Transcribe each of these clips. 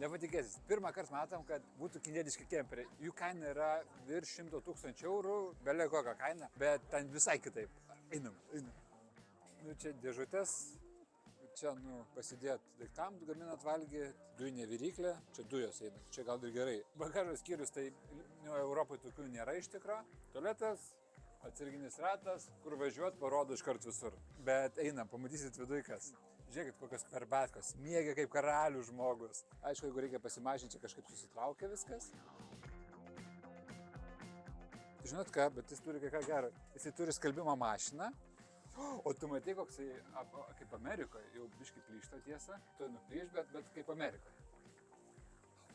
Nepatikėsis, pirmą kartą matom, kad būtų kinietiški kemperiai. Jų kaina yra virš 100 000 eurų, belia kokią kainą, bet ten visai kitaip. Einam. Nu, čia dėžutės, čia pasidėt daiktam, gaminat valgį, dujinė viryklė, čia dujos eina, čia gal ir gerai. Bagažo skyrius, tai Europoje tokių nėra iš tikro. Tualetas, atsarginis ratas, kur važiuot, parodo iš kart visur. Bet einam, pamatysit viduj kas. Žiūrėkit, kokios kverbatkos, mėgia kaip karalių žmogus. Aišku, jeigu reikia pasimažinti, čia kažkaip susitraukia viskas. Žinot ką, bet jis turi ką gero. Jis turi skalbimo mašiną. O tu matai, koks kaip Amerikoje, jau biškai plyšta tiesa. Tu nuplyš, bet kaip Amerikoje.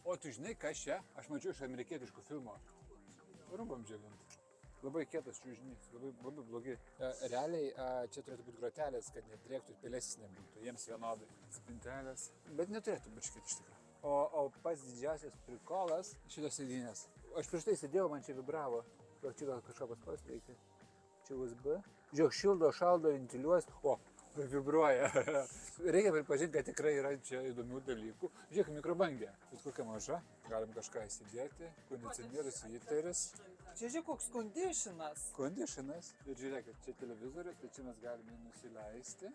O tu žinai, kas čia? Aš mačiau iš amerikietiškų filmų. Rūbam džiovinti. Labai kietas čiužinys, labai blogi. Realiai čia turėtų būti grotelės, kad nedrėktų ir pelėsis nebūtų, jiems vienodai. Spintelės, bet neturėtų barškėti iš tikrųjų. O pats didžiausias prikolas šitos sėdynės. Aš prieš tai sėdėjau, man čia vibravo. Čia gal kažką paspausti reikia. Čia USB. Žiūrėk, šildo, šaldo, ventiliuos. O, vibruoja. Reikia pripažinti, kad tikrai yra čia įdomių dalykų. Žiūrėk, mikrobangė. Bet kokia maža. Galim kažką įsidėti. Kondicionierius, įteris. Čia žiūrėk, koks kondišinas. Kondišinas. Ir žiūrėkit, čia televizorius, tai čia mes galime nusileisti.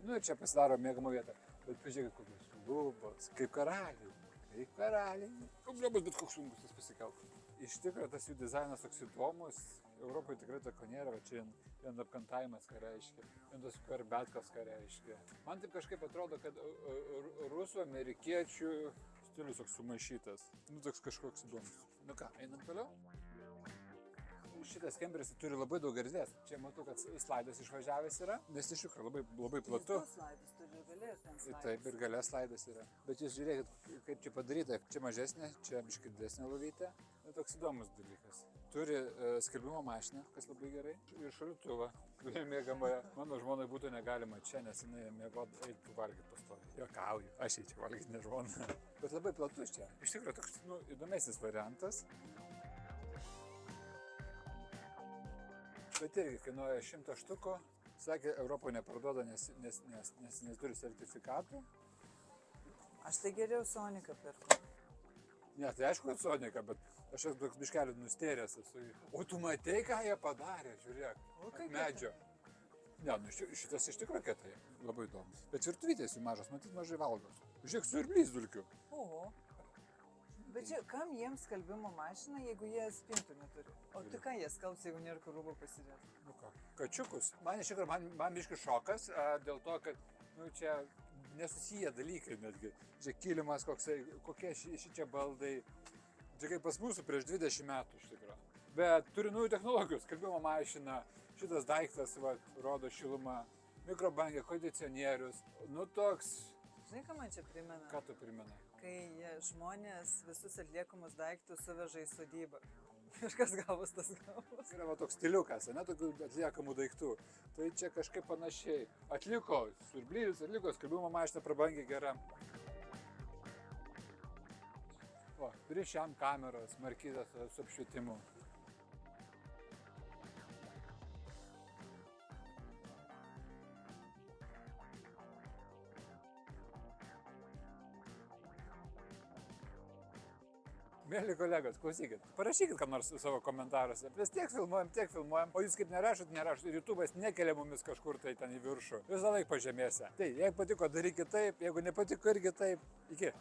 Nu ir čia pasidaro mėgamo vietą. Bet pažiūrėkit, kokios lubos. Kaip karaliai. Kaip karaliai. Problemos, bet koks sunkus tas pasikelt. Iš tikrųjų, tas jų dizainas toks įdomus. Europoje tikrai toko nėra, va čia vien apkantavimas ką reiškia, vien tos kverbatkos ką reiškia. Man taip kažkaip atrodo, kad rusų, amerikiečių stilius toks sumaišytas. Nu, toks kažkoks įdomus. Nu ką, einam toliau? Šitas kemperis turi labai daug erdvės. Čia matau, kad slaidas išvažiavęs yra, nes iš tikrųjų labai platu. Slaidas turi galę ir ten slaidas. Taip, ir galę slaidas yra. Bet jūs žiūrėkit, kaip čia padaryta. Čia mažesnė, čia biškai didesnė lovytė. Toks įdomus dalykas. Turi skalbimo mašiną, kas labai gerai. Ir šaldytuvą, kurį mėgamoje. Mano žmonai būtų negalima čia, nes jinai mėgoti eitų valgyti pastoviai. Juokauju, aš eičiau valgyti, ne žmona. Bet labai platus čia. Iš tikrųjų, toks įdomesnis variantas. Bet irgi kainuoja 100 štukų. Sakė, Europoje neparduoda, nes neturi sertifikatų. Aš tai geriau Soniką pirku. Ne, tai aišku, kad Sonika, bet aš toks biškelį nustėręs esu. O tu matei, ką jie padarė, žiūrėk, medžio. Ne, nu šitas iš tikrųjų kietai, labai įdomus. Bet virtuvytės jų mažas, matyt, mažai valgo. Žiūrėk, siurblys dulkių. Oho. Bet čia, kam jiems skalbimo mašina, jeigu jie spintų neturi? O tu ką jie skalbs, jeigu nėra kur rūbų pasidėti? Nu ką, kačiukus. Man iš tikrųjų, man biškai šokas dėl to, kad čia nesusiję dalykai netgi. Čia kilimas, kokie šičia baldai. Čia kaip pas mūsų prieš 20 metų iš tikrųjų. Bet turi naujų technologijų, skalbimo mašina, šitas daiktas rodo šilumą, mikrobangė, kondicionierius. Nu toks. Žinai, ką man čia primena? Ką tu primena? Kai žmonės visus atliekamus daiktus suveža į sodybą. Kažkas gavus tas gavus. Yra toks stiliukas, ne, tokių atliekamų daiktų. Tai čia kažkaip panašiai. Atliko siurblys, atliko skalbimo mašina prabangiai gera. O, prieš jam kameros, markizas su apšvietimu. Mėly kolegos, klausykit, parašykit ką nors savo komentaruose. Mes tiek filmuojam, o jūs kaip nerašot, ir YouTube'as nekelia mumis kažkur tai ten į viršų. Visą laiką pažemėse. Tai, jeigu patiko, darykit taip, jeigu nepatiko irgi taip. Iki.